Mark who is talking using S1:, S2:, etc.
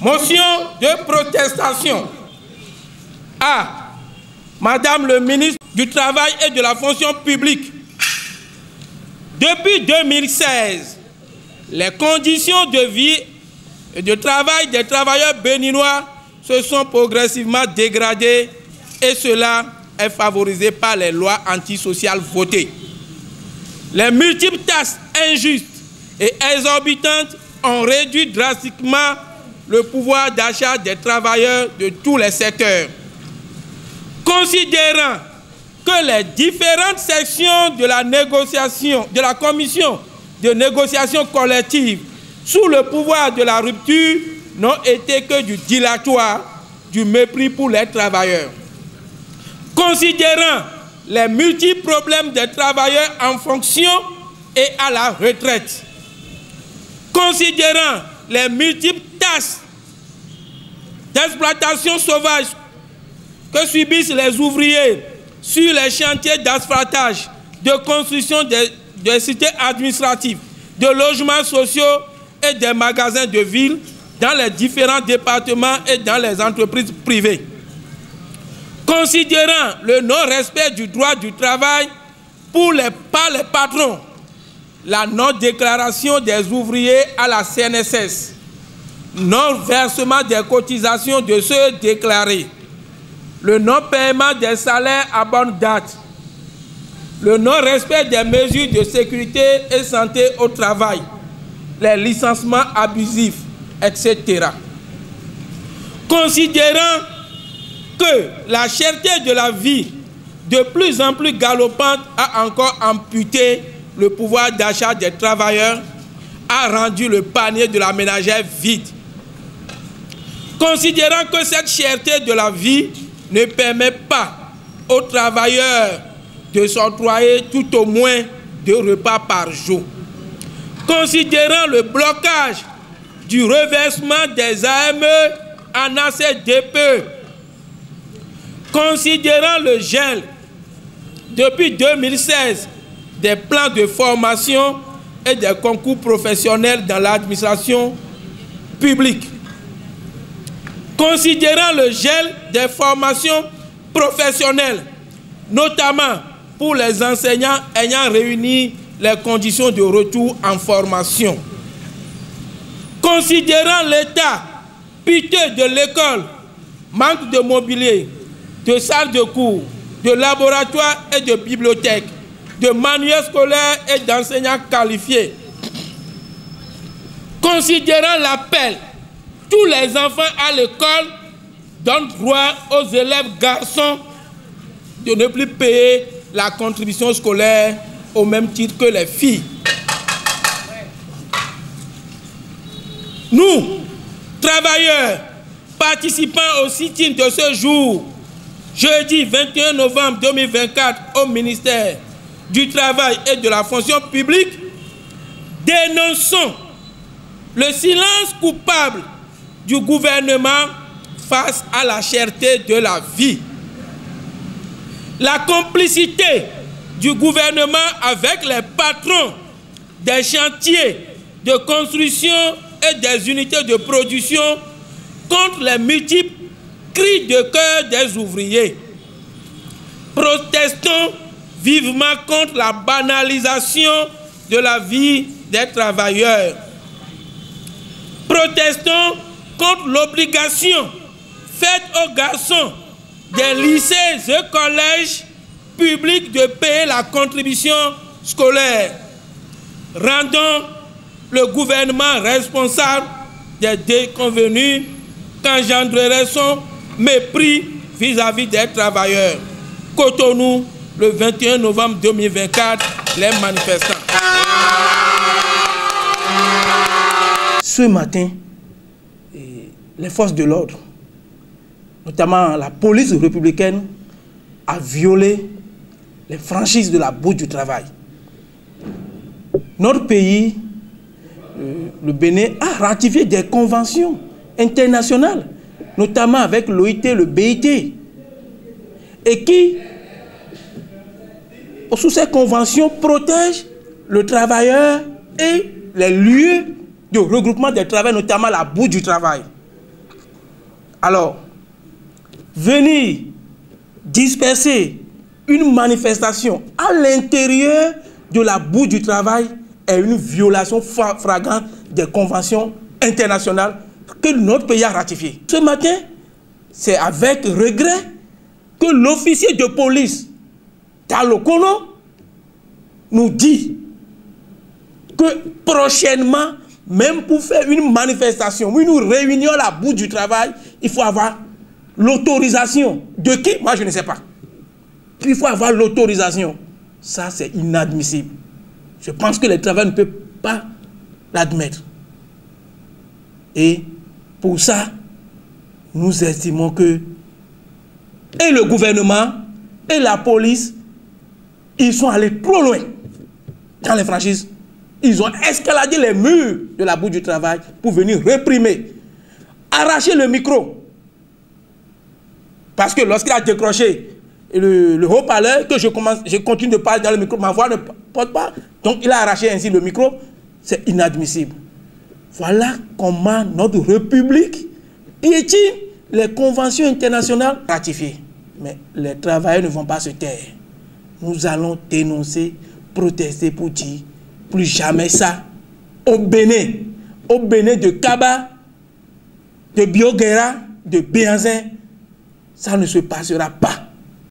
S1: Motion de protestation à Madame le ministre du Travail et de la Fonction publique. Depuis 2016, les conditions de vie et de travail des travailleurs béninois se sont progressivement dégradées et cela est favorisé par les lois antisociales votées. Les multiples taxes injustes et exorbitantes ont réduit drastiquement le pouvoir d'achat des travailleurs de tous les secteurs. Considérant que les différentes sections de la négociation, de la commission de négociation collective sous le pouvoir de la rupture n'ont été que du dilatoire, du mépris pour les travailleurs. Considérant les multiples problèmes des travailleurs en fonction et à la retraite, considérant les multiples tâches d'exploitation sauvage que subissent les ouvriers sur les chantiers d'asphaltage, de construction des cités administratives, de logements sociaux et des magasins de ville dans les différents départements et dans les entreprises privées. Considérant le non-respect du droit du travail par les patrons, la non-déclaration des ouvriers à la CNSS, non-versement des cotisations de ceux déclarés, le non-paiement des salaires à bonne date, le non-respect des mesures de sécurité et santé au travail, les licenciements abusifs, etc. Considérant que la cherté de la vie, de plus en plus galopante, a encore amputé le pouvoir d'achat des travailleurs, a rendu le panier de la ménagère vide. Considérant que cette cherté de la vie ne permet pas aux travailleurs de s'octroyer tout au moins 2 repas par jour. Considérant le blocage du reversement des AME en ACDP, considérant le gel depuis 2016 des plans de formation et des concours professionnels dans l'administration publique, considérant le gel des formations professionnelles, notamment pour les enseignants ayant réuni les conditions de retour en formation, considérant l'état piteux de l'école, manque de mobilier, de salles de cours, de laboratoires et de bibliothèques, de manuels scolaires et d'enseignants qualifiés, considérant l'appel tous les enfants à l'école donnent droit aux élèves garçons de ne plus payer la contribution scolaire au même titre que les filles. Nous, travailleurs, participant au sit-in de ce jour, jeudi 21 novembre 2024, au ministère du Travail et de la Fonction publique, dénonçons le silence coupable du gouvernement face à la cherté de la vie. La complicité du gouvernement avec les patrons des chantiers de construction et des unités de production contre les multiples cris de cœur des ouvriers. Protestons vivement contre la banalisation de la vie des travailleurs. Protestons contre l'obligation faite aux garçons des lycées et collèges publics de payer la contribution scolaire. Rendons le gouvernement responsable des déconvenues qu'engendrerait son mépris vis-à-vis des travailleurs. Cotonou, le 21 novembre 2024, les manifestants.
S2: Ce matin, les forces de l'ordre, notamment la police républicaine, a violé les franchises de la Bourse du travail. Notre pays, le Bénin, a ratifié des conventions internationales, notamment avec l'OIT, le BIT, et qui, sous ces conventions, protègent le travailleur et les lieux de regroupement des travailleurs, notamment la Bourse du travail. Alors, venir disperser une manifestation à l'intérieur de la boue du travail est une violation flagrante des conventions internationales que notre pays a ratifiées. Ce matin, c'est avec regret que l'officier de police Talokono nous dit que prochainement, même pour faire une manifestation, une réunion à la bout du travail, il faut avoir l'autorisation. De qui? Moi, je ne sais pas. Il faut avoir l'autorisation. Ça, c'est inadmissible. Je pense que les travailleurs ne peuvent pas l'admettre. Et pour ça, nous estimons que et le gouvernement et la police, ils sont allés trop loin dans les franchises. Ils ont escaladé les murs de la boue du travail pour venir réprimer, arracher le micro. Parce que lorsqu'il a décroché le haut-parleur, que je continue de parler dans le micro, ma voix ne porte pas, donc il a arraché ainsi le micro, c'est inadmissible. Voilà comment notre République piétine les conventions internationales ratifiées. Mais les travailleurs ne vont pas se taire. Nous allons dénoncer, protester pour dire plus jamais ça. Au Bénin de Kaba, de Bioguera, de Béanzin, ça ne se passera pas.